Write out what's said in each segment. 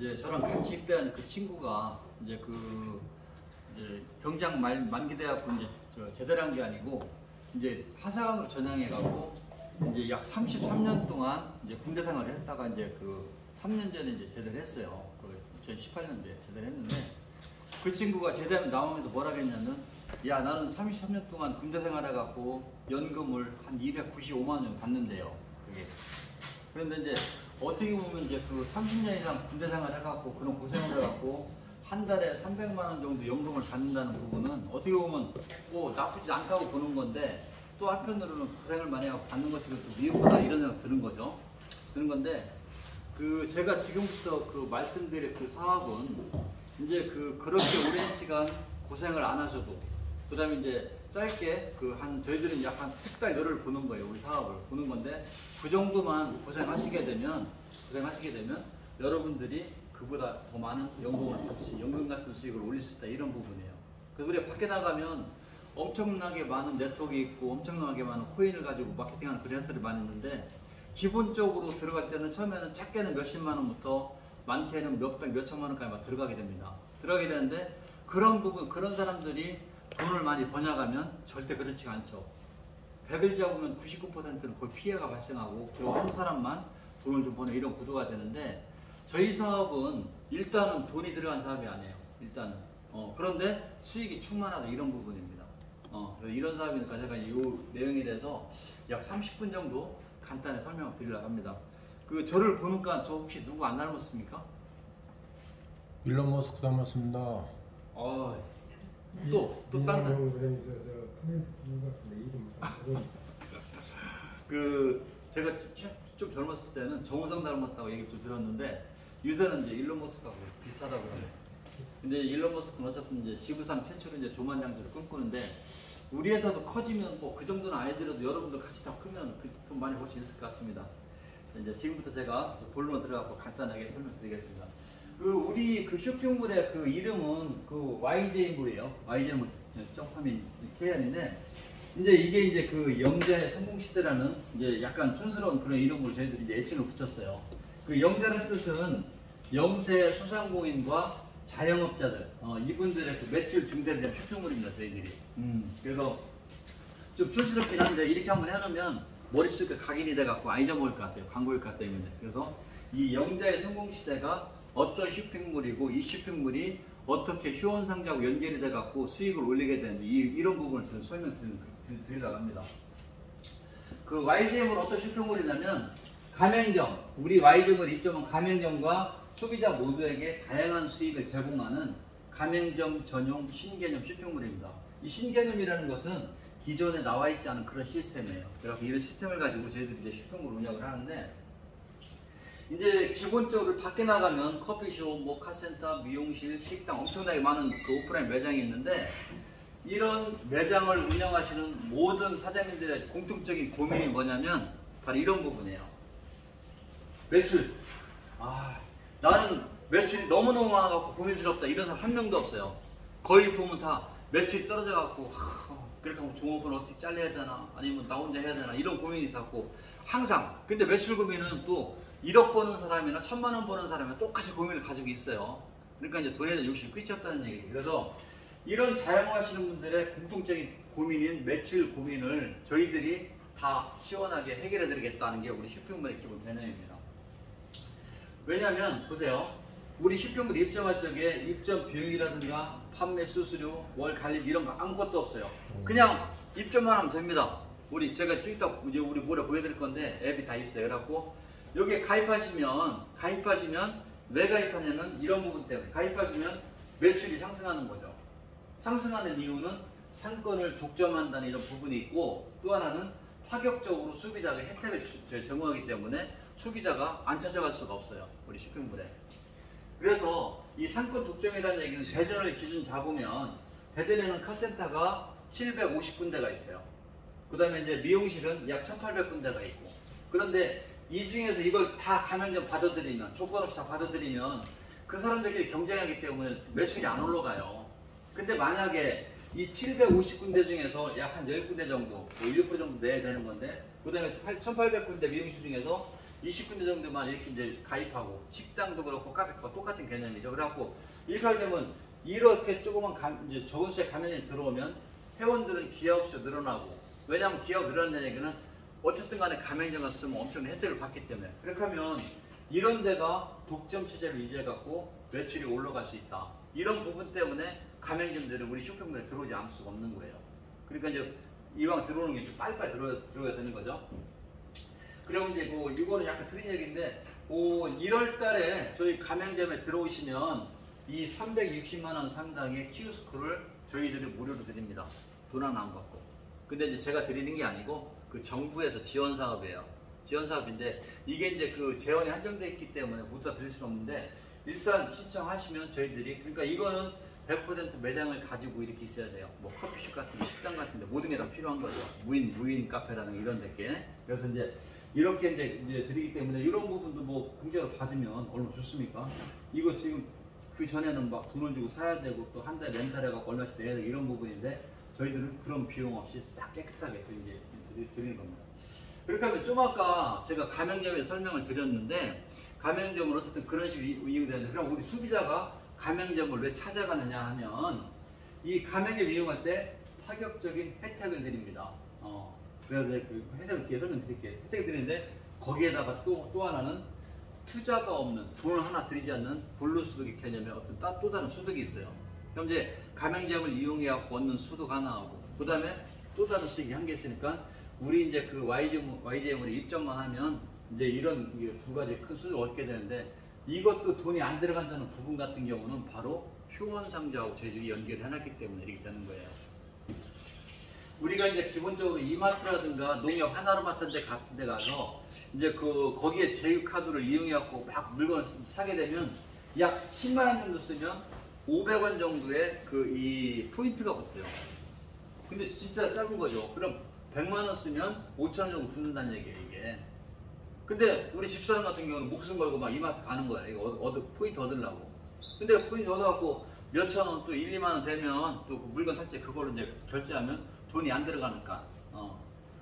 이제 저랑 같이 입대한 그 친구가 이제 이제 병장 만기돼갖고 이제 제대를 한 게 아니고 이제 하사관으로 전향해갖고 이제 약 33년 동안 이제 군대 생활을 했다가 이제 3년 전에 이제 제대를 했어요. 2018년도에 제대를 했는데 그 친구가 제대 나오면서 뭐라 했냐면, 야, 나는 33년 동안 군대 생활해갖고 연금을 한 295만 원 정도 받는데요. 그게. 그런데 이제 어떻게 보면 이제 30년 이상 군대 생활 해갖고 그런 고생을 해갖고 한 달에 300만 원 정도 연금을 받는다는 부분은 어떻게 보면 뭐 나쁘지 않다고 보는 건데, 또 한편으로는 고생을 많이 하고 받는 것이 또 미흡하다 이런 생각 드는 거죠. 드는 건데, 제가 지금부터 말씀드릴 사업은 이제 그렇게 오랜 시간 고생을 안 하셔도, 그 다음에 이제 짧게 저희들은 약 한 10달 열흘 보는 거예요. 우리 사업을 보는 건데, 그 정도만 고생하시게 되면 여러분들이 그보다 더 많은 연금 같은 수익을 올릴 수 있다, 이런 부분이에요. 그래서 우리가 밖에 나가면 엄청나게 많은 네트워크 있고 엄청나게 많은 코인을 가지고 마케팅하는 그런 회사들이 많이 있는데, 기본적으로 들어갈 때는 처음에는 작게는 몇십만 원부터 많게는 몇천만 원까지 막 들어가게 됩니다. 들어가게 되는데, 그런 사람들이 돈을 많이 버냐가면 절대 그렇지가 않죠. 100을 잡으면 99%는 거의 피해가 발생하고, 그리고 한 사람만 돈을 좀 버는 이런 구도가 되는데, 저희 사업은 일단은 돈이 들어간 사업이 아니에요. 일단은. 그런데 수익이 충만하다, 이런 부분입니다. 이런 사업이니까 제가 이 내용에 대해서 약 30분 정도 간단히 설명을 드리려고 합니다. 저를 보니까 저 혹시 누구 안 닮았습니까? 일론 머스크 닮았습니다. 또 다른 사람. 제가 좀 젊었을 때는 정우성 닮았다고 얘기 좀 들었는데, 요새는 이제 일론 머스크하고 비슷하다고 해요. 근데 일론 머스크는 어쨌든 이제 지구상 최초로 이제 조만장자를 꿈꾸는데, 우리 회사도 커지면 뭐 그 정도는 아니더라도 여러분들 같이 다 크면 돈 많이 벌 수 있을 것 같습니다. 이제 지금부터 제가 본론 들어가고 간단하게 설명드리겠습니다. 우리 쇼핑몰의 이름은 YJ몰이에요. YJ몰 점파민 K안인데, 이게 이제 영재 성공시대라는 이제 약간 촌스러운 그런 이름으로 저희들이 이제 애칭을 붙였어요. 영재라는 뜻은 영세 소상공인과 자영업자들, 이분들의 매출 증대를 위한 쇼핑몰입니다, 저희들이. 그래서 좀 촌스럽긴 한데, 이렇게 한번 해놓으면 머릿속에 각인이 돼갖고 안 잊어먹을 것 같아요. 광고일 것 때문에. 그래서 이 영자의 성공시대가 어떤 쇼핑몰이고, 이 쇼핑몰이 어떻게 효원상자하고 연결이 돼갖고 수익을 올리게 되는지, 이런 부분을 지금 설명드리려고 합니다. YGM은 어떤 쇼핑몰이냐면, 가맹점, 우리 YGM을 입점한 가맹점과 소비자 모두에게 다양한 수익을 제공하는 가맹점 전용 신개념 쇼핑몰입니다. 이 신개념이라는 것은 기존에 나와 있지 않은 그런 시스템이에요. 그래서 이런 시스템을 가지고 저희들이 이제 쇼핑몰 운영을 하는데, 이제 기본적으로 밖에 나가면 커피숍, 뭐 카센터, 미용실, 식당 엄청나게 많은 오프라인 매장이 있는데, 이런 매장을 운영하시는 모든 사장님들의 공통적인 고민이 뭐냐면 바로 이런 부분이에요. 매출. 나는 매출이 너무너무 많아갖고 고민스럽다, 이런 사람 한 명도 없어요. 거의 보면 다 매출이 떨어져갖고 그러니까 뭐 종업은 어떻게 잘라야 되나, 아니면 나 혼자 해야 되나, 이런 고민이 자꾸 항상. 근데 매출 고민은 또 1억 버는 사람이나 1000만 원 버는 사람이나 똑같이 고민을 가지고 있어요. 그러니까 이제 돈에 대한 욕심이 끝이 없다는 얘기예요. 그래서 이런 자영업하시는 분들의 공통적인 고민인 매출 고민을 저희들이 다 시원하게 해결해 드리겠다는 게 우리 쇼핑몰의 기본 개념입니다. 왜냐면 보세요, 우리 쇼핑몰 입점할 적에 입점 비용이라든가 판매 수수료, 월 관리 이런 거 아무것도 없어요. 그냥 입점만 하면 됩니다. 제가 좀 이따 이제 우리 모레 보여드릴 건데 앱이 다 있어요. 그래갖고 여기에 가입하시면 왜 가입하냐면 이런 부분 때문에 가입하시면 매출이 상승하는 거죠. 상승하는 이유는 상권을 독점한다는 이런 부분이 있고, 또 하나는 파격적으로 소비자가 혜택을 제공하기 때문에 소비자가 안 찾아갈 수가 없어요, 우리 쇼핑몰에. 그래서 이 상권 독점이라는 얘기는 대전을 기준 잡으면 대전에는 카센터가 750군데가 있어요. 그 다음에 이제 미용실은 약 1800군데가 있고, 그런데 이 중에서 이걸 다 가맹점 받아들이면, 조건 없이 다 받아들이면 그 사람들끼리 경쟁하기 때문에 매출이 안 올라가요. 근데 만약에 이 750군데 중에서 약 한 10군데 정도, 1% 정도 내야 되는 건데, 그 다음에 1800군데 미용실 중에서 20군데 정도만 이렇게 이제 가입하고 식당도 그렇고 카페도 똑같은 개념이죠. 그래갖고 이렇게 하게 되면 이렇게 조그만 이제 적은 수의 감염이 들어오면 회원들은 기하급 수 늘어나고, 왜냐하면 기하급 늘어난다는 얘기는 어쨌든 간에 가맹점을 쓰면 엄청난 혜택을 받기 때문에, 그렇게 하면 이런 데가 독점 체제를 유지해갖고 매출이 올라갈 수 있다. 이런 부분 때문에 가맹점들은 우리 쇼핑몰에 들어오지 않을 수가 없는 거예요. 그러니까 이제 이왕 들어오는 게 좀 빨리빨리 들어야 되는 거죠. 그리고 이제 이거는 약간 틀린 얘기인데, 1월 달에 저희 가맹점에 들어오시면 이 360만 원 상당의 키오스크를 저희들이 무료로 드립니다. 돈 하나 안 받고. 근데 이제 제가 드리는 게 아니고 그 정부에서 지원 사업이에요. 지원 사업인데 이게 이제 그 재원이 한정되어 있기 때문에 모두 다 드릴 수는 없는데, 일단 신청하시면 저희들이, 그러니까 이거는 100% 매장을 가지고 이렇게 있어야 돼요. 뭐 커피숍 같은 데, 식당 같은 데 모든 게 다 필요한 거죠. 무인 카페라는 이런 데께. 그래서 이제 이렇게 이제 드리기 때문에 이런 부분도 뭐 공짜로 받으면 얼마나 좋습니까? 이거 지금 그 전에는 막 돈을 주고 사야 되고 또 한 달 렌탈해갖고 얼마씩 내야 되고 이런 부분인데, 저희들은 그런 비용 없이 싹 깨끗하게 이제 드리는 겁니다. 그렇게 하면 좀 아까 제가 가맹점에 설명을 드렸는데, 가맹점은 어쨌든 그런 식으로 이용되는데, 그럼 우리 소비자가 가맹점을 왜 찾아가느냐 하면, 이 가맹점 이용할 때 파격적인 혜택을 드립니다. 그래서 그 혜택을 뒤에 설명드릴게요. 혜택을 드리는데, 거기에다가 또 하나는 투자가 없는, 돈을 하나 들이지 않는 불로소득의 개념의 어떤 또 다른 소득이 있어요. 그럼 이제 가맹점을 이용해갖고 얻는 소득 하나 하고, 그 다음에 또 다른 수익이 한 개 있으니까, 우리 이제 그 YGM으로 입점만 하면 이제 이런 두 가지 큰 수익을 얻게 되는데, 이것도 돈이 안 들어간다는 부분 같은 경우는 바로 휴원상자하고 저희들이 연결을 해놨기 때문에 이렇게 되는 거예요. 우리가 이제 기본적으로 이마트라든가 농협 하나로마트 같은 데 가서 이제 거기에 제휴카드를 이용해갖고 막 물건을 사게 되면 약 10만 원 정도 쓰면 500원 정도의 이 포인트가 붙어요. 근데 진짜 작은 거죠. 그럼 100만 원 쓰면 5천 원 정도 붙는다는 얘기예요, 이게. 근데 우리 집사람 같은 경우는 목숨 걸고 막 이마트 가는 거야. 이거 포인트 얻으려고. 근데 포인트 얻어갖고 몇천 원, 또 1, 2만 원 되면 또 물건 삭제 그걸로 이제 결제하면 돈이 안 들어가니까.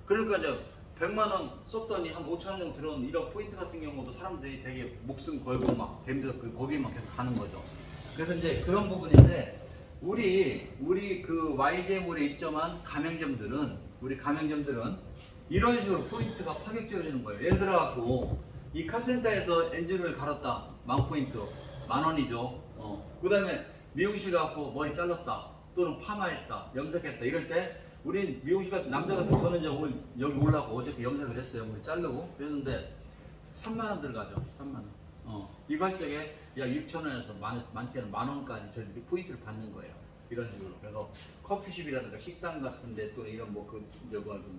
그러니까 이제 100만 원 썼더니 한 5천 원 정도 들어오는 이런 포인트 같은 경우도 사람들이 되게 목숨 걸고 막 댐에서 거기만 계속 가는 거죠. 그래서 이제 그런 부분인데, 우리 그 YGM몰에 입점한 가맹점들은, 이런 식으로 포인트가 파격적이는 거예요. 예를 들어갖고 이 카센터에서 엔진을 갈았다, 10,000포인트, 10,000원이죠. 그 다음에 미용실 가갖고 머리 잘랐다, 또는 파마했다, 염색했다, 이럴 때 우린 미용실 같은 남자 같은 저는 이제 오늘 여기 올라가고 어저께 염색을 했어요. 머리 자르고 그랬는데 3만 원 들어가죠. 3만 원. 이거 할 적에 약 6,000원에서 많게는 10,000원까지 저희들이 포인트를 받는 거예요. 이런 식으로. 그래서 커피숍이라든가 식당 같은 데, 또 이런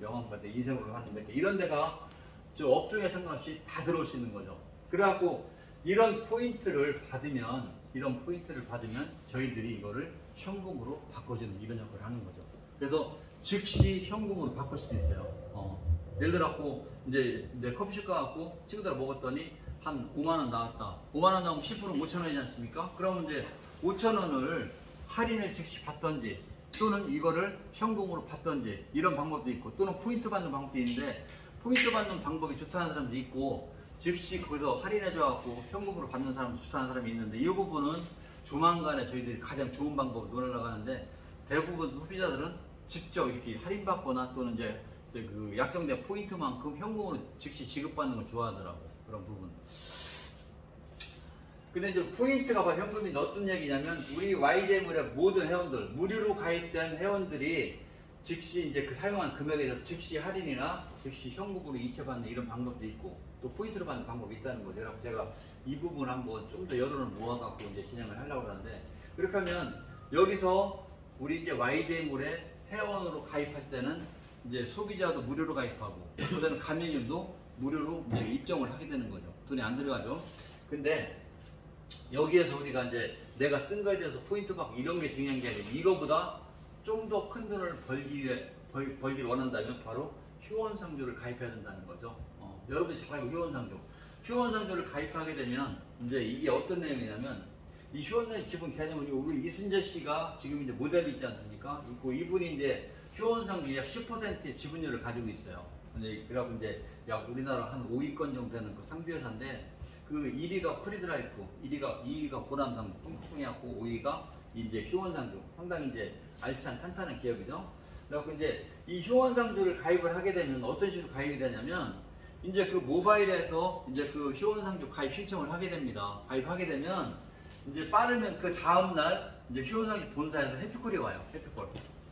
명함 같은 데 인쇄물을 하는 데, 이런 데가 저 업종에 상관없이 다 들어올 수 있는 거죠. 그래갖고 이런 포인트를 받으면 저희들이 이거를 현금으로 바꿔주는 이런 역할을 하는 거죠. 그래서 즉시 현금으로 바꿀 수도 있어요. 예를 들어갖고 이제 내 커피숍 가갖고 친구들 먹었더니 한 5만 원 나왔다. 5만 원 나오면 10%는 5천 원이지 않습니까? 그러면 이제 5천 원을 할인을 즉시 받던지, 또는 이거를 현금으로 받던지, 이런 방법도 있고, 또는 포인트 받는 방법도 있는데, 포인트 받는 방법이 좋다는 사람도 있고, 즉시 거기서 할인해줘갖고 현금으로 받는 사람도 좋다는 사람이 있는데, 이 부분은 조만간에 저희들이 가장 좋은 방법을 논하려고 하는데, 대부분 소비자들은 직접 이렇게 할인받거나 또는 이제 그 약정된 포인트만큼 현금으로 즉시 지급받는 걸 좋아하더라고. 그런 부분. 근데 이제 포인트가 바로 현금인데 어떤 얘기냐면, 우리 YGM몰의 모든 회원들, 무료로 가입된 회원들이 즉시 이제 그 사용한 금액에 대해서 즉시 할인이나 즉시 현금으로 이체받는 이런 방법도 있고, 또 포인트로 받는 방법이 있다는 거죠. 그래서 제가 이 부분 한번 좀 더 여론을 모아갖고 이제 진행을 하려고 하는데, 그렇게 하면 여기서 우리 이제 YGM몰에 회원으로 가입할 때는 이제 소비자도 무료로 가입하고, 그다음에 가맹점도 무료로 이제 입점을 하게 되는 거죠. 돈이 안 들어가죠. 근데 여기에서 우리가 이제 내가 쓴 거에 대해서 포인트 받고 이런 게 중요한 게 아니라, 이거보다 좀 더 큰 돈을 벌기를 원한다면 바로 휴원상조를 가입해야 된다는 거죠. 여러분이 잘 알고 휴원상조를 가입하게 되면 이제 이게 어떤 내용이냐면, 이 휴원상조 기본 개념은 우리 이순재 씨가 지금 이제 모델이 있지 않습니까? 있고, 이분이 이제 휴원상조 약 10%의 지분율을 가지고 있어요. 그래갖고 이제 약 우리나라 한 5위권 정도 되는 그 상주회사인데 그 1위가 프리드라이프, 2위가 고람상주, 뚱뚱해갖고 5위가 이제 효원상주. 상당히 이제 알찬 탄탄한 기업이죠. 그래갖고 이제 이 효원상주를 가입을 하게 되면 어떤 식으로 가입이 되냐면 이제 그 모바일에서 이제 그 효원상주 가입 신청을 하게 됩니다. 가입하게 되면 이제 빠르면 그 다음날 이제 효원상주 본사에서 해피콜이 와요.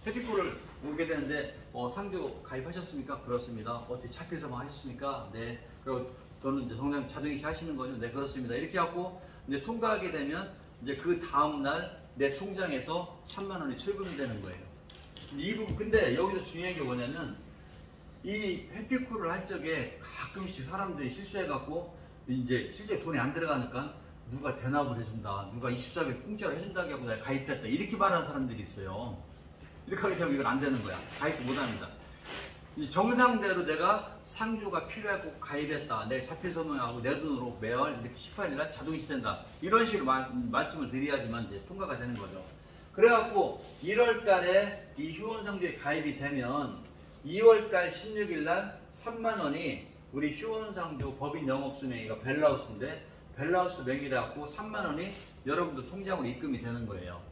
해피콜을 오게 되는데 상주 가입하셨습니까? 그렇습니다. 어떻게 차필서만 하셨습니까? 네. 그리고 저는 이제 동생 자동이체 하시는 거죠? 네, 그렇습니다. 이렇게 하고 이제 통과하게 되면 이제 그 다음날 내 통장에서 3만 원이 출금이 되는 거예요. 이 부분 근데 여기서 중요한 게 뭐냐면 이 해피콜을 할 적에 가끔씩 사람들이 실수해갖고 이제 실제 돈이 안 들어가니까 누가 대납을 해준다, 누가 24개월 공짜로 해준다고 하고 내가 가입했다 이렇게 말하는 사람들이 있어요. 이렇게 하게 되면 이건 안 되는 거야. 가입도 못 합니다. 정상대로 내가 상주가 필요하고 가입했다. 내가 자필서명하고 내 돈으로 매월 이렇게 18일날 자동이체 된다. 이런 식으로 말씀을 드려야지만 이제 통과가 되는 거죠. 그래갖고 1월달에 이 휴원상주에 가입이 되면 2월달 16일날 3만 원이 우리 휴원상주 법인 영업수명의가 벨라우스인데 벨라우스 명의라고 3만 원이 여러분들 통장으로 입금이 되는 거예요.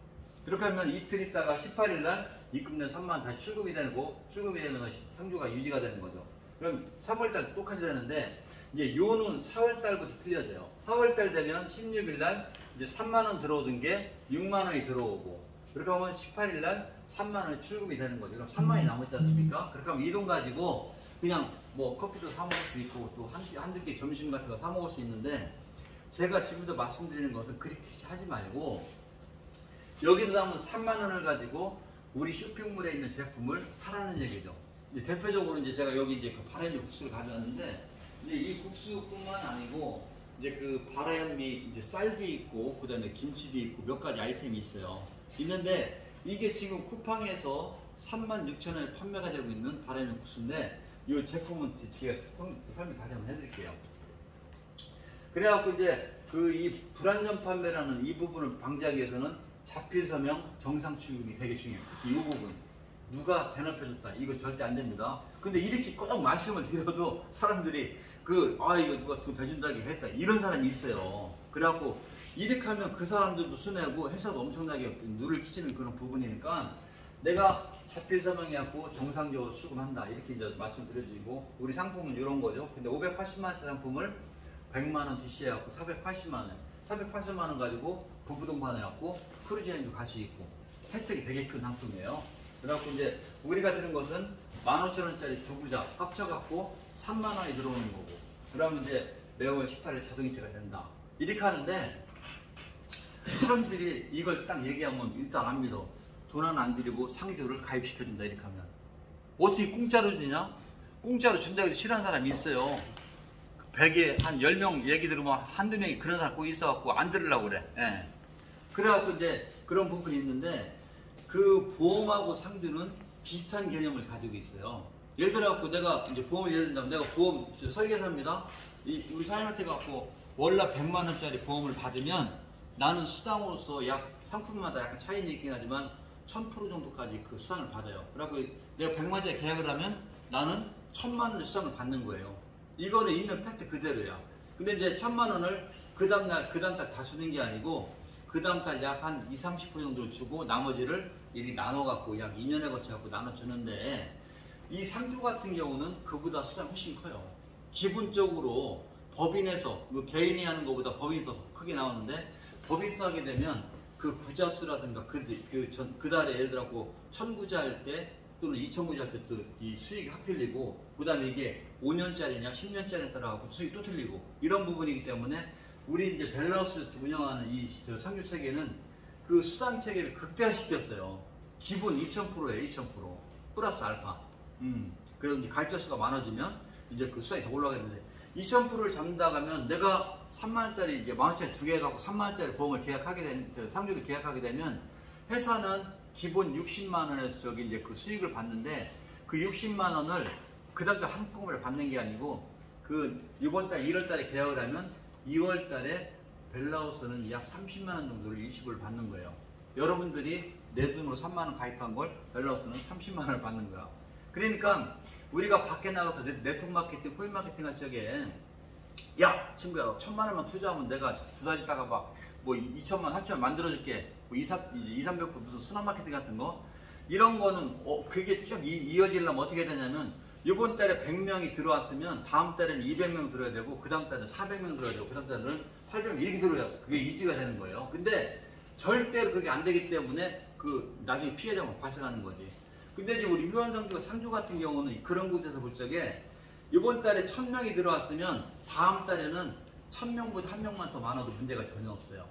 이렇게 하면 이틀 있다가 18일날 입금된 3만 원 다시 출금이 되고 출금이 되면 상주가 유지가 되는 거죠. 그럼 3월달 똑같이 되는데 이제 요는 4월달부터 틀려져요. 4월달 되면 16일날 이제 3만 원 들어오던 게 6만 원이 들어오고 그렇게 하면 18일날 3만 원이 출금이 되는 거죠. 그럼 3만 원이 남았지 않습니까? 그렇게 하면 이 돈 가지고 그냥 뭐 커피도 사 먹을 수 있고 또 한두 개 점심 같은 거 사 먹을 수 있는데 제가 지금도 말씀드리는 것은 그렇게 하지 말고 여기서 남은 3만 원을 가지고 우리 쇼핑몰에 있는 제품을 사라는 얘기죠. 이제 대표적으로 이제 제가 여기 이제 그 바라현미 국수를 가져왔는데 이제 이 국수뿐만 아니고 이제 그 바라현미 이제 쌀도 있고 그다음에 김치도 있고 몇 가지 아이템이 있어요. 있는데 이게 지금 쿠팡에서 36,000원에 판매가 되고 있는 바라현미 국수인데 이 제품은 제가 설명 다시 한번 해드릴게요. 그래갖고 이제 그 이 불안전 판매라는 이 부분을 방지하기 위해서는 자필서명 정상 출금이 되게 중요해요. 특히 이 부분 누가 대납해줬다 이거 절대 안 됩니다. 근데 이렇게 꼭 말씀을 드려도 사람들이 이거 누가 돈 대준다고 했다 이런 사람이 있어요. 그래갖고 이렇게 하면 그 사람들도 손해고 회사도 엄청나게 누를 끼치는 그런 부분이니까 내가 자필서명해갖고 정상적으로 출금한다 이렇게 이제 말씀드려지고 우리 상품은 이런 거죠. 근데 580만 원짜리 상품을 100만 원 DC해갖고 480만 원 480만 원 가지고 부부동반 해갖고 크루즈 여행도 갈 수 있고 혜택이 되게 큰 상품이에요. 그래갖고 이제 우리가 드는 것은 15,000원짜리 두 부자 합쳐갖고 3만 원이 들어오는 거고 그러면 이제 매월 18일 자동이체가 된다 이렇게 하는데 사람들이 이걸 딱 얘기하면 일단 안 믿어. 돈 하나 안 들이고 상주를 가입시켜준다 이렇게 하면 어떻게 공짜로 주냐? 공짜로 준다고 해도 싫어하는 사람이 있어요. 100에 한 10명 얘기 들으면 한두 명이 그런 사람 꼭 있어갖고 안 들으려고 그래. 예. 그래갖고 이제 그런 부분이 있는데 그 보험하고 상주는 비슷한 개념을 가지고 있어요. 예를 들어갖고 내가 이제 보험을 예를 들면 내가 보험 설계사입니다. 우리 사장님한테 갖고 월납 100만 원짜리 보험을 받으면 나는 수당으로서 약 상품마다 약간 차이는 있긴 하지만 1000% 정도까지 그 수당을 받아요. 그래갖고 내가 100만 원짜리 계약을 하면 나는 1000만 원의 수당을 받는 거예요. 이거는 있는 팩트 그대로야. 근데 이제 1000만 원을 그 다음 달 다 쓰는 게 아니고 그 다음 달 약 한 20-30% 정도를 주고 나머지를 이렇게 나눠갖고 약 2년에 걸쳐갖고 나눠주는데 이 상주 같은 경우는 그보다 수당이 훨씬 커요. 기본적으로 법인에서 개인이 하는 것보다 법인에서 크게 나오는데 법인에서 하게 되면 그 구자 수라든가 그 달에 예를 들어서 1000구자 할 때 또는 2000구자 할 때 또 이 수익이 확 틀리고 그 다음에 이게 5년짜리냐 10년짜리에 따라가고 수익이 또 틀리고 이런 부분이기 때문에 우리 이제 벨라우스 운영하는 이 상주 체계는 그 수당 체계를 극대화시켰어요. 기본 2000%예요. 2000% 플러스 알파. 그래서 이제 가입자 수가 많아지면 이제 그 수당이 더 올라가는데 2000%를 잡는다 하면 내가 3만원짜리 이제 만원짜리 두 개 갖고 3만원짜리 보험을 계약하게 되면 상주를 계약하게 되면 회사는 기본 60만원에서 저기 이제 그 수익을 받는데 그 60만원을 그 다음 달 한꺼번에 받는 게 아니고 그 이번 달 1월 달에 계약을 하면 2월 달에 벨라우스는 약 30만원 정도를 일시불 받는 거예요. 여러분들이 내 돈으로 3만원 가입한 걸 벨라우스는 30만원을 받는 거야. 그러니까 우리가 밖에 나가서 네트워크 마케팅, 코인 마케팅 할 적에 야 친구야 1,000만 원만 투자하면 내가 2달 있다가 막 뭐 2천만, 3천만 만들어줄게. 뭐 200~300% 무슨 순환 마케팅 같은 거 이런 거는 그게 쭉 이어지려면 어떻게 되냐면 이번 달에 100명이 들어왔으면 다음 달에는 200명 들어야 되고 그 다음 달에는 400명 들어야 되고 그 다음 달에는 800명 이렇게 들어야 돼. 그게 유지가 되는 거예요. 근데 절대로 그게 안 되기 때문에 그 나중에 피해자가 발생하는 거지. 근데 이제 우리 휴원상주 상주 같은 경우는 그런 곳에서 볼 적에 이번 달에 1000명이 들어왔으면 다음 달에는 1000명보다 1명만 더 많아도 문제가 전혀 없어요.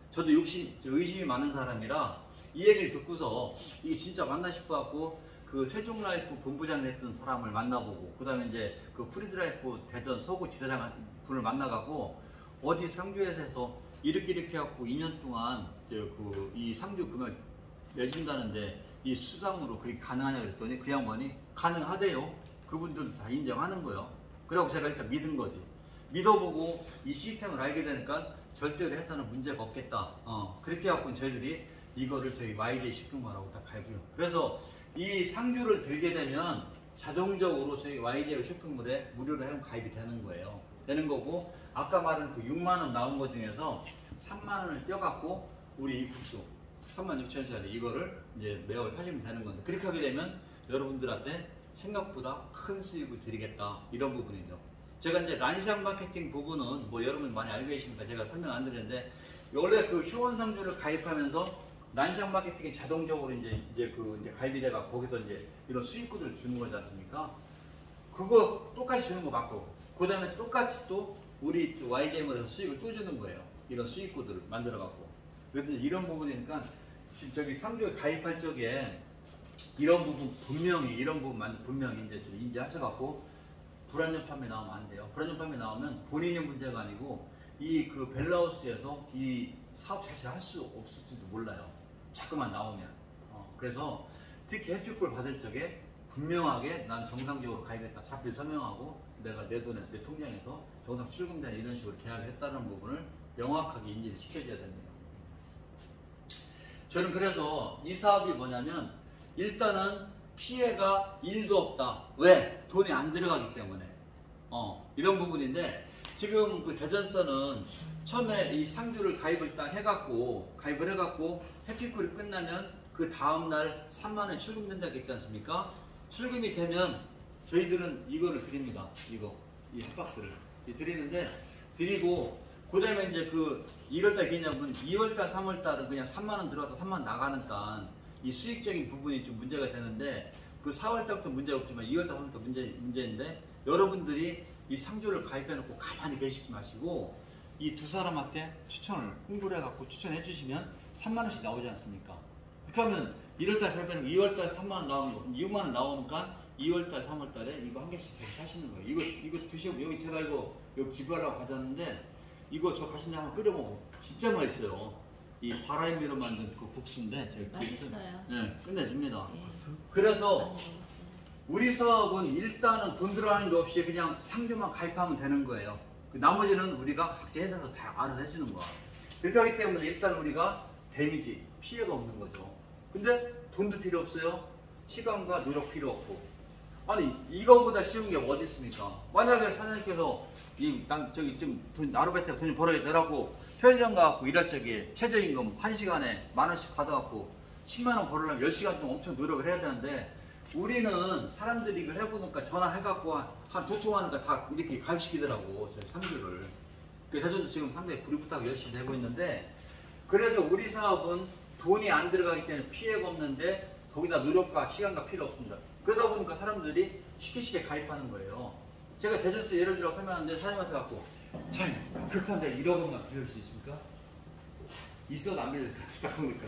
저도 의심이 많은 사람이라 이 얘기를 듣고서 이게 진짜 맞나 싶어갖고 그 세종라이프 본부장 했던 사람을 만나보고 그 다음에 이제 그 프리드라이프 대전 서구 지사장 분을 만나가고 어디 상주에서 이렇게 해갖고 2년 동안 이 상주 금액 내준다는데 이 수당으로 그렇게 가능하냐 그랬더니 그 양반이 가능하대요. 그분들도 다 인정하는 거예요. 그래갖고 제가 일단 믿은 거지. 믿어보고 이 시스템을 알게 되니까 절대로 해서는 문제가 없겠다. 그렇게 해갖고 저희들이 이거를 저희 YJ 쇼핑몰하고 다 갈고요. 그래서 이 상주를 들게 되면 자동적으로 저희 YJ 쇼핑몰에 무료로 회원 가입이 되는 거예요. 되는 거고 아까 말한 그 6만원 나온 것 중에서 3만원을 떼어갖고 우리 입국수 36,000원짜리 이거를 이제 매월 사시면 되는 건데 그렇게 하게 되면 여러분들한테 생각보다 큰 수익을 드리겠다 이런 부분이죠. 제가 이제 란시앙 마케팅 부분은 뭐 여러분 많이 알고 계시니까 제가 설명 안 드리는데 원래 그 휴원상주를 가입하면서 란시앙 마케팅이 자동적으로 이제 가입이 돼가 거기서 이제 이런 수익구들을 주는 거지 않습니까? 그거 똑같이 주는 거 맞고 그 다음에 똑같이 또 우리 YJ몰에서 수익을 또 주는 거예요. 이런 수익구들을 만들어 갖고. 그래서 이런 부분이니까 저기 상주에 가입할 적에 이런 부분 분명히 이제 좀 인지하셔갖고 불안전 판매 나오면 안 돼요. 불안전 판매 나오면 본인의 문제가 아니고 이 그 벨라우스에서 이 사업 자체를 할 수 없을지도 몰라요. 자꾸만 나오면. 그래서 특히 혜택을 받을 적에 분명하게 난 정상적으로 가입했다. 자필 설명하고 내가 내 돈에 내 통장에서 정상 출금된 이런 식으로 계약을 했다는 부분을 명확하게 인지를 시켜줘야 됩니다. 저는 그래서 이 사업이 뭐냐면 일단은 피해가 1도 없다. 왜? 돈이 안 들어가기 때문에. 이런 부분인데 지금 그 대전서는 처음에 이 상주를 가입을 딱 가입을 해갖고 해피콜이 끝나면 그 다음날 3만원 출금된다고 했지 않습니까? 출금이 되면 저희들은 이거를 드립니다. 이 핫박스를 드리는데 드리고 그 다음에 이제 그 1월달 기념은 2월달 3월달은 그냥 3만원 들어갔다 3만원 나가니까 이 수익적인 부분이 좀 문제가 되는데 그 4월달부터 문제가 없지만 2월달 3월달 문제인데 여러분들이 이 상주를 가입해놓고 가만히 계시지 마시고 이 두 사람한테 홍보를 해갖고 추천해 주시면 3만원씩 나오지 않습니까? 그렇게 하면 1월달 가입해놓고 2월달 3만원 나오는 거 6만원 나오니까 2월달 3월달에 이거 한 개씩 계속 사시는 거예요. 이거 드시고 여기 제가 이거 기부하려고 가져왔는데 이거 저 가신데 한번 끓여 먹어. 진짜 맛있어요. 이 바라임미로 만든 그 국수인데 맛있어요. 네, 끝내줍니다. 예. 그래서 우리 사업은 일단은 돈 들어가는 게 없이 그냥 상주만 가입하면 되는 거예요. 그 나머지는 우리가 각자해서 다 알아서 해주는 거야. 그렇게 하기 때문에 일단 우리가 데미지, 피해가 없는 거죠. 근데 돈도 필요 없어요. 시간과 노력 필요 없고. 아니 이거보다 쉬운 게 어디 있습니까? 만약에 사장님께서 저기 좀 아르바이트가 돈이 벌어야 되라고 편의점 가갖고 일할 적에 최저임금 1시간에 10,000원씩 받아갖고 10만원 벌으려면 10시간 동안 엄청 노력을 해야 되는데 우리는 사람들이 이걸 해보니까 전화해갖고 한 2통 하니까 다 이렇게 가입시키더라고 저희 상주를. 그래서 지금 상당히 불이부탁 열심히 되고 있는데 그래서 우리 사업은 돈이 안 들어가기 때문에 피해가 없는데 거기다 노력과 시간과 필요 없습니다. 그러다 보니까 사람들이 쉽게 가입하는 거예요. 제가 대전서 예를 들어 설명하는데 사장님한테 갖고 사장님 급한데 1억 원만 빌릴 수 있습니까? 있어도 안 빌릴 것 같아 딱 보니까.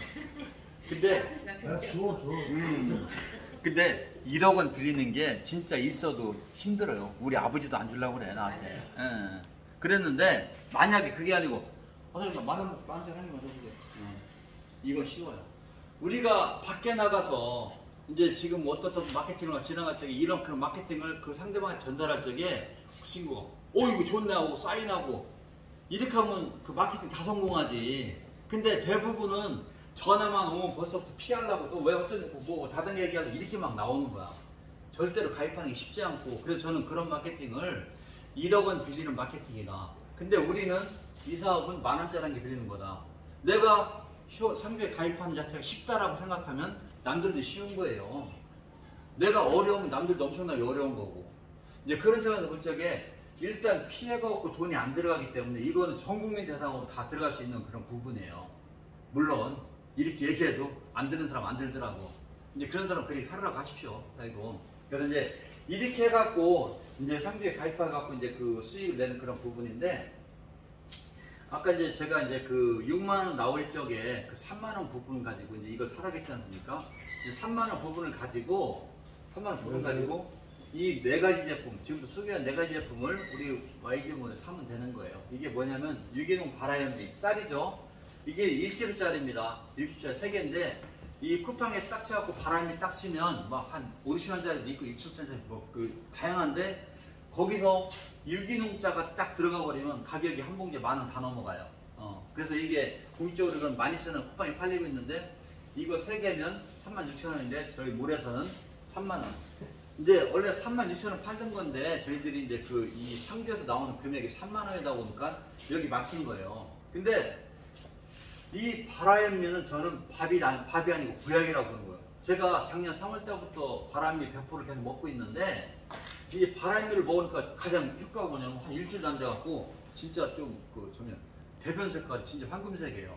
근데 줘. 근데 1억 원 빌리는 게 진짜 있어도 힘들어요. 우리 아버지도 안 주려고 그래 나한테. 예. 그랬는데 만약에 그게 아니고 사장님 만원 사장님만 써주세요. 이건 쉬워요. 우리가 밖에 나가서 이제 지금 어떤 마케팅을 지나갈 적에 이런 그런 마케팅을 그 상대방한테 전달할 적에 그 친구가 이거 좋네 하고 사인하고 이렇게 하면 그 마케팅 다 성공하지. 근데 대부분은 전화만 오면 벌써부터 피하려고 또 왜 어쩌고 뭐 다른 얘기하고 이렇게 막 나오는 거야. 절대로 가입하는 게 쉽지 않고, 그래서 저는 그런 마케팅을 1억 원 빌리는 마케팅이다. 근데 우리는 이 사업은 10,000원짜리 게 빌리는 거다. 내가 상주에 가입하는 자체가 쉽다라고 생각하면 남들도 쉬운 거예요. 내가 어려우면 남들도 엄청나게 어려운 거고. 이제 그런 점에서 볼 적에 일단 피해가 없고 돈이 안 들어가기 때문에 이거는 전 국민 대상으로 다 들어갈 수 있는 그런 부분이에요. 물론 이렇게 얘기해도 안 되는 사람 안 들더라고. 이제 그런 사람 그렇게 살으라고 하십시오. 살고. 그래서 이제 이렇게 해갖고 이제 상주에 가입해갖고 이제 그 수익을 내는 그런 부분인데, 아까 이제 제가 이제 그 6만 원 나올 적에 그 3만 원 부분 가지고 이제 이걸 사라겠지 않습니까? 이제 3만 원 부분을 가지고 3만 원 부분 가지고 이 4가지 제품, 지금도 소개한 4가지 제품을 우리 YG몬에 사면 되는 거예요. 이게 뭐냐면 유기농 발화현미 쌀이죠. 이게 1kg짜리입니다. 1kg짜리 3개인데 이 쿠팡에 딱 쳐갖고 바람이 딱 치면 막 한 50원짜리도 있고 6,000원짜리 뭐 그 다양한데, 거기서 유기농자가 딱 들어가 버리면 가격이 한 봉지에 10,000원 다 넘어가요. 그래서 이게 공식적으로 이건 12,000원 쿠팡에 팔리고 있는데, 이거 3개면 36,000원인데 저희 몰에서는 3만원. 이제 원래 36,000원 팔던 건데 저희들이 이제 그 이 상주에서 나오는 금액이 3만원이다 보니까 여기 맞춘 거예요. 근데 이 발화현미는 저는 밥이 아니고 구약이라고 보는 거예요. 제가 작년 3월 때부터 발화현미 100% 계속 먹고 있는데, 이 발화현미를 먹으니까 가장 효과가 뭐냐면 한 일주일도 안 돼갖고 진짜 좀 대변 색깔이 진짜 황금색이에요.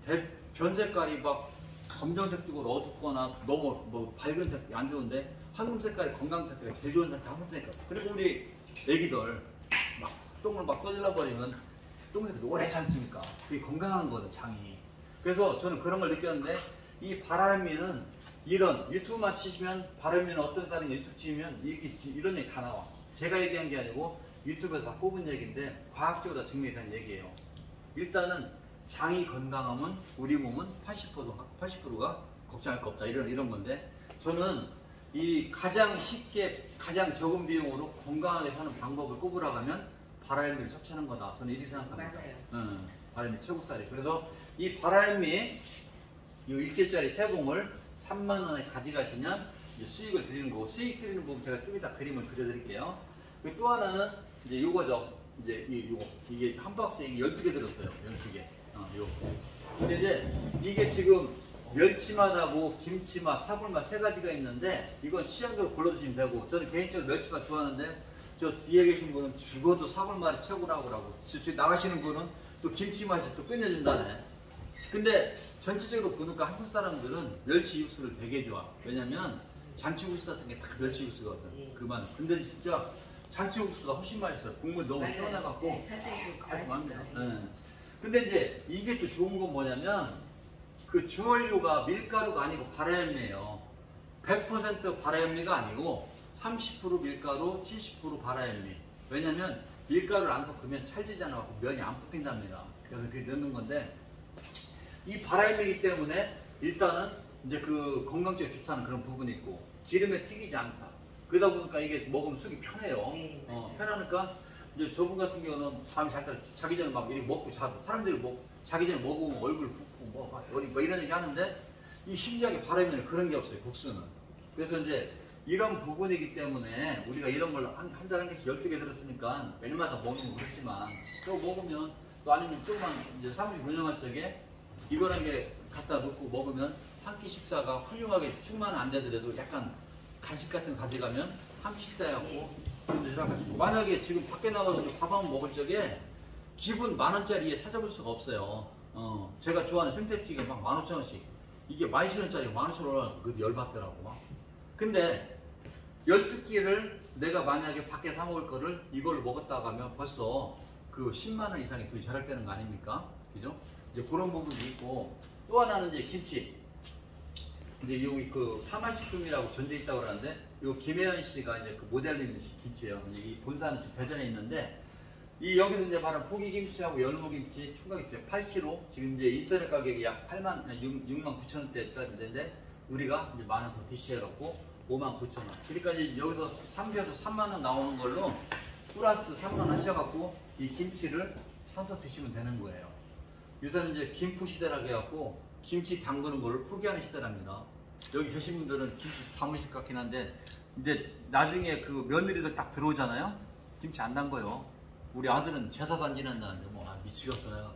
대변 색깔이 막 검정색 쪽으로 어둡거나 너무 뭐 밝은 색이 안 좋은데, 황금 색깔이 건강 색깔이 제일 좋은 색깔이 황금 색깔. 그리고 우리 애기들 막 똥을 막 꺼질러 버리면 똥색이 노랗지 않습니까? 그게 건강한 거든, 장이. 그래서 저는 그런 걸 느꼈는데, 이 발화현미는 이런 유튜브만 치시면 발화현미는 어떤 쌀인 유튜브 치면 이런 얘기 다 나와. 제가 얘기한 게 아니고 유튜브에서 다 뽑은 얘기인데 과학적으로 다 증명이 된 얘기예요. 일단은 장이 건강하면 우리 몸은 80%가 걱정할 거 없다. 이런 건데, 저는 이 가장 쉽게 가장 적은 비용으로 건강하게 사는 방법을 꼽으라고 하면 발화현미를 섭취하는 거다. 저는 이렇게 생각합니다. 맞아요. 발화현미 최고쌀이. 그래서 이 발화현미 이 1kg짜리 3봉을 3만 원에 가져가시면 이제 수익을 드리는 거고, 수익 드리는 부분 제가 좀 이따 그림을 그려드릴게요. 그리고 또 하나는 이제 요거죠. 이제 이게 한 박스에 12개 들었어요. 12개. 요거. 근데 이제 이게 지금 멸치맛하고 김치맛, 사골맛 3가지가 있는데, 이건 취향대로 골라주시면 되고, 저는 개인적으로 멸치맛 좋아하는데, 저 뒤에 계신 분은 죽어도 사골맛이 최고라고 그러고, 저기 나가시는 분은 또 김치맛이 또 끝내준다네. 근데 전체적으로 보니까 한국 사람들은 멸치 육수를 되게 좋아. 왜냐면 잔치국수 같은 게 다 멸치 육수거든. 그만. 근데 진짜 잔치국수가 훨씬 맛있어요. 국물 너무 시원해갖고. 네, 잔치국수 맛있어요. 네. 근데 이제 이게 또 좋은 건 뭐냐면, 그 주원료가 밀가루가 아니고 발화현미예요. 100% 발화현미가 아니고 30% 밀가루, 70% 발화현미. 왜냐면 밀가루를 안 섞으면 찰지지 않아갖고 면이 안 뽑힌답니다. 그래서 그게 넣는 건데, 이 발화현미이기 때문에 일단은 이제 그 건강적으로 좋다는 그런 부분이 있고, 기름에 튀기지 않다. 그러다 보니까 이게 먹으면 속이 편해요. 편하니까 이제 저분 같은 경우는 밤에 자기 전에 막 이렇게 먹고 자고, 사람들이 자기 전에 먹으면 얼굴 붓고 뭐 이런 얘기 하는데, 이 신기하게 발화현미는 그런 게 없어요. 국수는. 그래서 이제 이런 부분이기 때문에 우리가 이런 걸 한 달에 한 개씩 12개 들었으니까 매일마다 먹는 건 그렇지만, 또 먹으면 또 아니면 조금만 이제 사무실 운영할 적에 이걸 한 개 갖다 놓고 먹으면 한 끼 식사가 훌륭하게 충만 안 되더라도 약간 간식 같은 거 가져가면 한 끼 식사해갖고 만약에 지금 밖에 나가서 밥 한번 먹을 적에 기본 10,000원짜리에 찾아볼 수가 없어요. 제가 좋아하는 생태찌개 막 15,000원씩, 이게 12,000원짜리가 15,000원, 그것도 열받더라고 막. 근데 12끼를 내가 만약에 밖에 사 먹을 거를 이걸로 먹었다고 하면 벌써 그 10만 원 이상이 돈이 절약되는 거 아닙니까? 그죠? 이제 그런 부분도 있고, 또 하나는 이제 김치. 이제 여기 그 사마식품이라고 전주에 있다고 그러는데, 요 김혜연 씨가 이제 그 모델로 있는 김치예요. 이제 이 본사는 지금 대전에 있는데, 이 여기서 이제 말하는 포기김치하고 열무김치, 총각김치 8kg. 지금 이제 인터넷 가격이 약 69,000원대짜리인데, 우리가 이제 10,000원 더 DC해갖고 59,000원. 그러니까 이제 여기서 3개에서 3만 원 나오는 걸로 플러스 3만 원 하셔갖고 이 김치를 사서 드시면 되는 거예요. 요새는 이제 김포 시대라고 해갖고 김치 담그는 걸 포기하는 시대랍니다. 여기 계신 분들은 김치 담으실 것 같긴 한데, 이제 나중에 그 며느리들 딱 들어오잖아요. 김치 안 담궈요. 우리 아들은 제사도 안 지낸다는데 뭐 미치겠어요.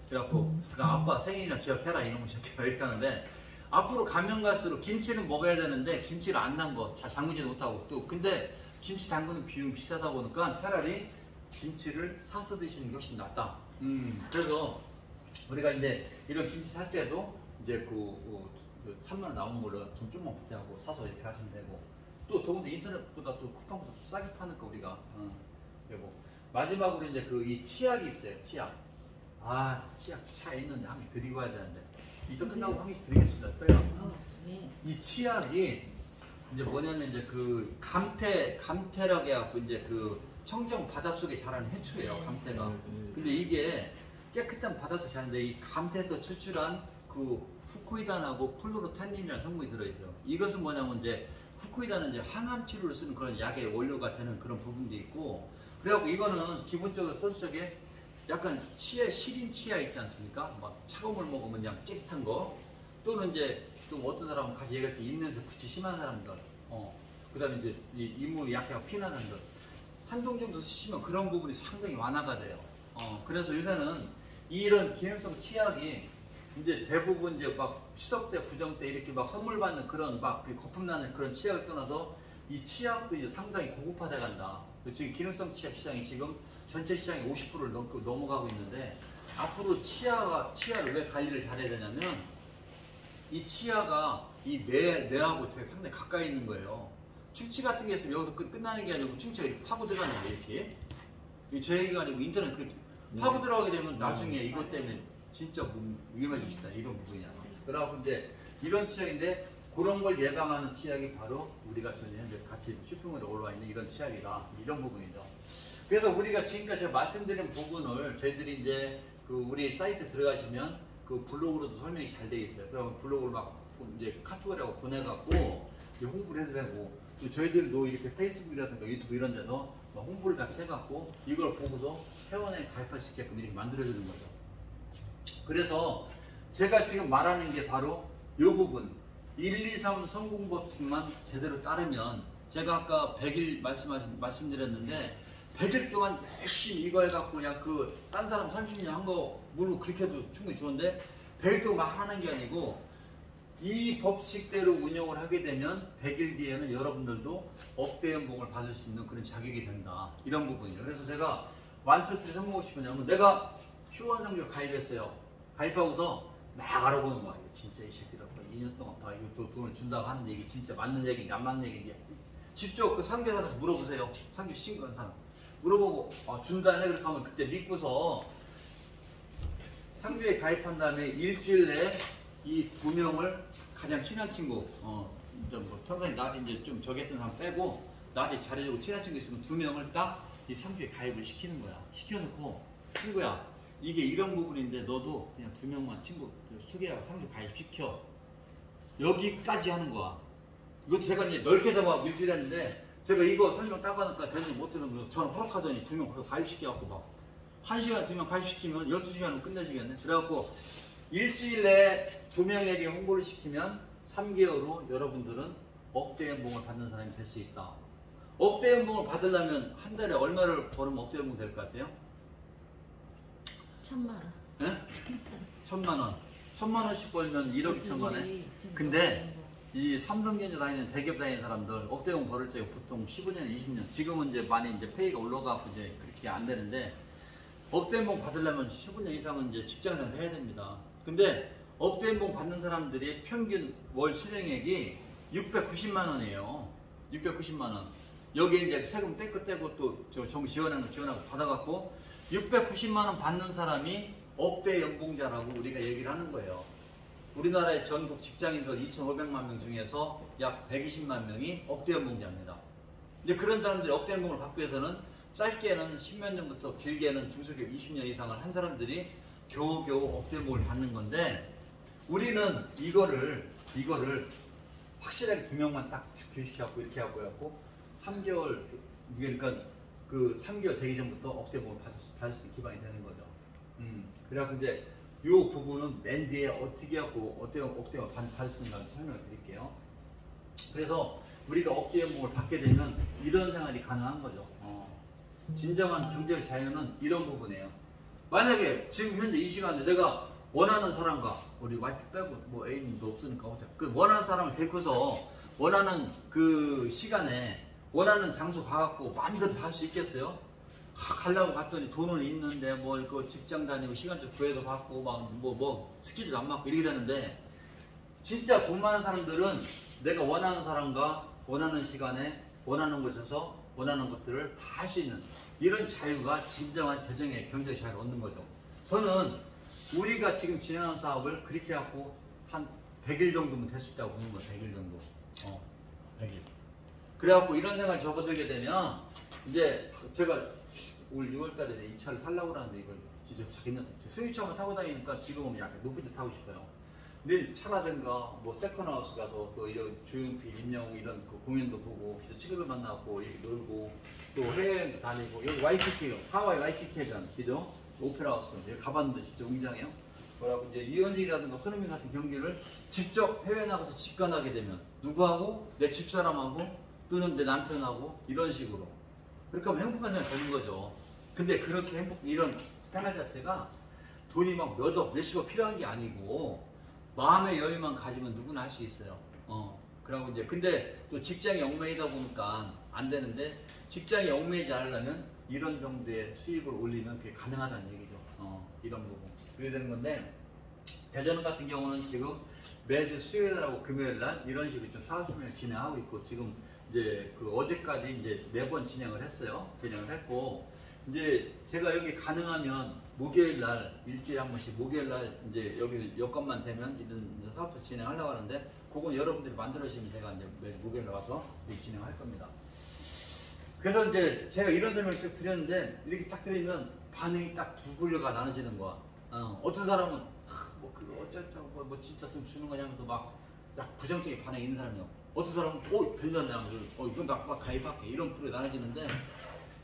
그래갖고 아빠 생일이나 기억해라 이놈의 새끼가 이렇게 하는데 앞으로 가면 갈수록 김치는 먹어야 되는데 김치를 안 담궈. 잘 담그지도 못하고 또 근데 김치 담그는 비용이 비싸다 보니까 차라리 김치를 사서 드시는 게 훨씬 낫다. 그래서 우리가 이제 이런 김치 살 때도 이제 그 3만 원 나온 걸로 돈 좀만 보태하고 사서 이렇게 하시면 되고 또 더군다나 인터넷보다 또 쿠팡보다 또 싸게 파니까 우리가 그리고 마지막으로 이제 그 이 치약이 있어요. 치약. 치약 차에 있는데 한 개 드리고 와야 되는데 이따 끝나고 한 개씩 드리겠습니다. 네. 이 치약이 이제 뭐냐면 이제 그 감태라고 해갖고 이제 그 청정 바닷속에 자라는 해초예요. 감태가. 근데 이게 깨끗한 바닷속에 자라는데 이 감태에서 추출한 그 후코이단하고 플로로탄닌이라는 성분이 들어있어요. 이것은 뭐냐면 이제 후코이단은 이제 항암 치료를 쓰는 그런 약의 원료가 되는 그런 부분도 있고 그래갖고 이거는 기본적으로 소스적에 약간 시린 치아 있지 않습니까? 막 차가운 물 먹으면 그냥 찌릿한 거 또는 이제 또 어떤 사람은 같이 얘기할 때 입냄새 구취 심한 사람들 그 다음에 이제 이몸이 약해가 피나는 사람들 한동 정도 쓰시면 그런 부분이 상당히 완화가 돼요. 그래서 요새는 이런 기능성 치약이 이제 대부분 이제 막 추석 때 구정 때 이렇게 막 선물 받는 그런 막 거품 나는 그런 치약을 떠나서 이 치약도 이제 상당히 고급화돼 간다. 지금 기능성 치약 시장이 지금 전체 시장의 50%를 넘어가고 있는데 앞으로 치아를 왜 관리를 잘해야 되냐면 이 치아가 이 뇌하고 되게 상당히 가까이 있는 거예요. 충치 같은 게 있으면 여기서 끝나는 게 아니고 충치가 이렇게 파고 들어가는 거예요. 이렇게. 제 얘기가 아니고 인터넷 파고 들어가게 되면 나중에 이것 때문에 진짜 위험해질 수 있다. 이런 부분이야. 그래갖고 이제 이런 치약인데 그런 걸 예방하는 치약이 바로 우리가 현재 같이 쇼핑몰에 올라와 있는 이런 치약이다. 이런 부분이죠. 그래서 우리가 지금까지 제가 말씀드린 부분을 저희들이 이제 그 우리 사이트 들어가시면 그 블로그로도 설명이 잘 되어 있어요. 그러면 블로그를 막 이제 카톡이라고 보내갖고 홍보를 해도 되고 또 저희들도 이렇게 페이스북이라든가 유튜브 이런 데서 홍보를 같이 해갖고 이걸 보고서 회원에 가입할 수 있게끔 이렇게 만들어주는 거죠. 그래서 제가 지금 말하는 게 바로 이 부분 1, 2, 3 성공법칙만 제대로 따르면 제가 아까 100일 말씀드렸는데 100일 동안 열심히 이거 해갖고 그냥 딴 사람 30년 한 거 물론 그렇게 해도 충분히 좋은데 100일 동안 하는 게 아니고 이 법칙대로 운영을 하게 되면 100일 뒤에는 여러분들도 억대 연봉을 받을 수 있는 그런 자격이 된다. 이런 부분이에요. 그래서 제가 1, 2, 3 성공하고 싶으냐면 내가 휴원상조 가입했어요. 가입하고서 막 알아보는 거야. 진짜 이 새끼들 2년 동안 봐. 이거 또 돈을 준다고 하는데 이게 진짜 맞는 얘기인지 안 맞는 얘기인지 직접 그 상교사한테 물어보세요. 상교 신고한 사람. 물어보고 준다네 그렇게 하면 그때 믿고서 상교에 가입한 다음에 일주일 내에 이 2명을 가장 친한 친구 평소에 나한테 이제 좀 저기 했던 사람 빼고 나한테 잘해주고 친한 친구 있으면 2명을 딱 이 상교에 가입을 시키는 거야. 시켜놓고 친구야 이게 이런 부분인데 너도 그냥 2명만 친구 소개하고 상교 가입시켜. 여기까지 하는 거야. 이것도 제가 이제 넓게 잡아 일주일에 했는데 제가 이거 설명 따가니까 대전이 못 들은 거 저는 허락하더니 2명 가입시켜갖고 막 1시간 2명 가입시키면 12시간은 끝내주겠네. 그래갖고 일주일 내에 2명에게 홍보를 시키면 3개월 후 여러분들은 억대 연봉을 받는 사람이 될 수 있다. 억대 연봉을 받으려면 한 달에 얼마를 벌으면 억대 연봉 될 것 같아요? 1,000만 원. 네? 1,000만 원. 1,000만 원씩 벌면 1억 2천만 원. 근데 이 삼성전자 다니는 대기업 다니는 사람들 억대 연봉 벌을 때 보통 15년, 20년. 지금은 이제 많이 이제 페이가 올라가고 이제 그렇게 안 되는데 억대 연봉 받으려면 15년 이상은 이제 직장생활 해야 됩니다. 근데 억대 연봉 받는 사람들이 평균 월 실행액이 690만 원이에요. 690만 원. 여기 이제 세금 떼고 또 정부 지원하고 받아갖고 690만 원 받는 사람이 억대 연봉자라고 우리가 얘기를 하는 거예요. 우리나라의 전국 직장인들 2,500만 명 중에서 약 120만 명이 억대 연봉자입니다. 이제 그런 사람들이 억대 연봉을 받기 위해서는 짧게는 10몇 년부터 길게는 중소기업 20년 이상을 한 사람들이 겨우겨우 억대 연봉을 받는 건데 우리는 이거를 확실하게 2명만 딱 교육시켜갖고 이렇게 하고 3개월 그러니까 그 3개월 되기 전부터 억대 연봉을 받을 수 있는 기반이 되는 거죠. 그래갖고 이제 이 부분은 맨 뒤에 어떻게 하고 억대 연봉을 받을 수 있는가 설명을 드릴게요. 그래서 우리가 억지 연봉을 받게 되면 이런 생활이 가능한 거죠. 진정한 경제의 자유는 이런 부분이에요. 만약에 지금 현재 이 시간에 내가 원하는 사람과 우리 와이프 빼고 뭐 애인도 없으니까 그 원하는 사람을 데리고서 원하는 그 시간에 원하는 장소 가갖고 마음대로 할 수 있겠어요? 가려고 갔더니 돈은 있는데 뭐 그 직장 다니고 시간 좀 구해도 받고 막 뭐 스케줄도 안 맞고 이렇게 되는데 진짜 돈 많은 사람들은 내가 원하는 사람과 원하는 시간에 원하는 곳에서 원하는 것들을 다 할 수 있는 이런 자유가 진정한 재정의 경제 자유를 얻는 거죠. 저는 우리가 지금 진행하는 사업을 그렇게 해갖고 한 100일 정도면 될 수 있다고 보는 거예요. 100일 정도. 100일. 그래갖고 이런 생각을 접어들게 되면 이제 제가 올 6월달에 이 차를 타려고 하는데 이걸 진짜 자기는 스위치만 타고 다니니까 지금은 약간 높은 데 타고 싶어요. 근데 차라든가 뭐 세컨하우스 가서 또 이런 조용필, 임영웅 이런 그 공연도 보고 친구들 만나고 놀고 또 해외 다니고 여기 와이키키 하와이 와이키키 해변 그죠? 오페라하우스 여기 가봤는데 진짜 웅장해요. 뭐라고 이제 이현진이라든가 손흥민 같은 경기를 직접 해외 나가서 직관하게 되면 누구하고 내 집사람하고 또는 내 남편하고 이런 식으로 그렇게 하면 행복한 생활이 되는 거죠. 근데 그렇게 이런 생활 자체가 돈이 막 몇억 몇십억 필요한 게 아니고 마음의 여유만 가지면 누구나 할 수 있어요. 그러고 이제 근데 또 직장에 얽매이다 보니까 안 되는데 직장에 얽매이지 않으려면 이런 정도의 수입을 올리면 그게 가능하다는 얘기죠. 이런 부분. 그래야 되는 건데 대전 같은 경우는 지금 매주 수요일하고 금요일날 이런 식으로 좀 사업설명을 진행하고 있고 지금 이제 그 어제까지 이제 4번 진행을 했어요. 진행을 했고 이제 제가 여기 가능하면 목요일날 일주일에 한 번씩 목요일날 이제 여기 여건만 되면 이런 사업도 진행하려고 하는데 그건 여러분들이 만들어주시면 제가 이제 매주 목요일날 와서 진행할 겁니다. 그래서 이제 제가 이런 설명을 쭉 드렸는데 이렇게 딱 드리면 반응이 딱 두 분류가 나눠지는 거야. 어떤 사람은 뭐 그거 어쩌고 뭐 진짜 좀 주는 거냐면서 막 부정적인 반응이 있는 사람이요. 어떤 사람은 괜찮네 하면서 이건 나 가입할게 이런 프로에 나눠지는데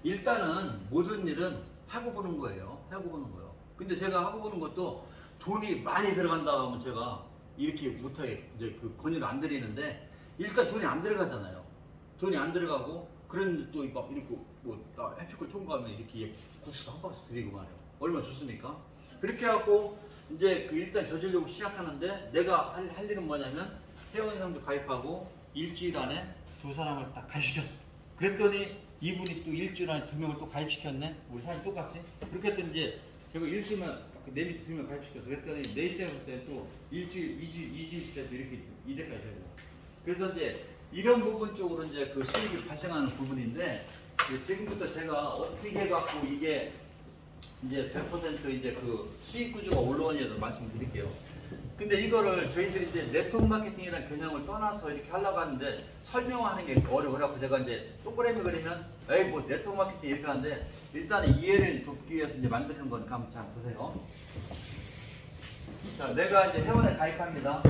일단은 모든 일은 하고 보는 거예요. 하고 보는 거예요. 근데 제가 하고 보는 것도 돈이 많이 들어간다 하면 제가 이렇게 못하게 이제 그 권유를 안 드리는데 일단 돈이 안 들어가잖아요. 돈이 안 들어가고 그런데 또 막 이렇게 나 해피콜 통과하면 이렇게 국수도 한 박스 드리고 말이에요. 얼마나 좋습니까? 그렇게 하고 이제 그 일단 저지르려고 시작하는데 내가 할 일은 뭐냐면 회원상도 가입하고 일주일 안에 2사람을 딱 가입시켰어. 그랬더니 이분이 또 일주일 안에 2명을 또 가입시켰네. 우리 사람이 똑같이. 그렇게 했더니 이제 제가 일주일만 내 밑에 2명 가입시켰어. 그랬더니 내 입장에 볼 때 또 일주일, 2주일 때도 이렇게 2대까지 되고. 그래서 이제 이런 부분 쪽으로 이제 그 수익이 발생하는 부분인데 지금부터 제가 어떻게 해갖고 이게 이제 100% 이제 그 수익 구조가 올라오냐도 말씀드릴게요. 근데 이거를 저희들이 이제 네트워크 마케팅이라는 개념을 떠나서 이렇게 하려고 하는데 설명하는 게 어려워갖고 제가 이제 동그라미 그리면 에이 뭐 네트워크 마케팅 이렇게 하는데 일단은 이해를 돕기 위해서 이제 만드는 거니까 한번 잘 보세요. 자, 내가 이제 회원에 가입합니다.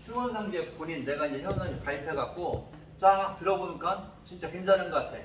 회원상제 본인 내가 이제 회원상제 가입해갖고 쫙 들어보니까 진짜 괜찮은 것 같아.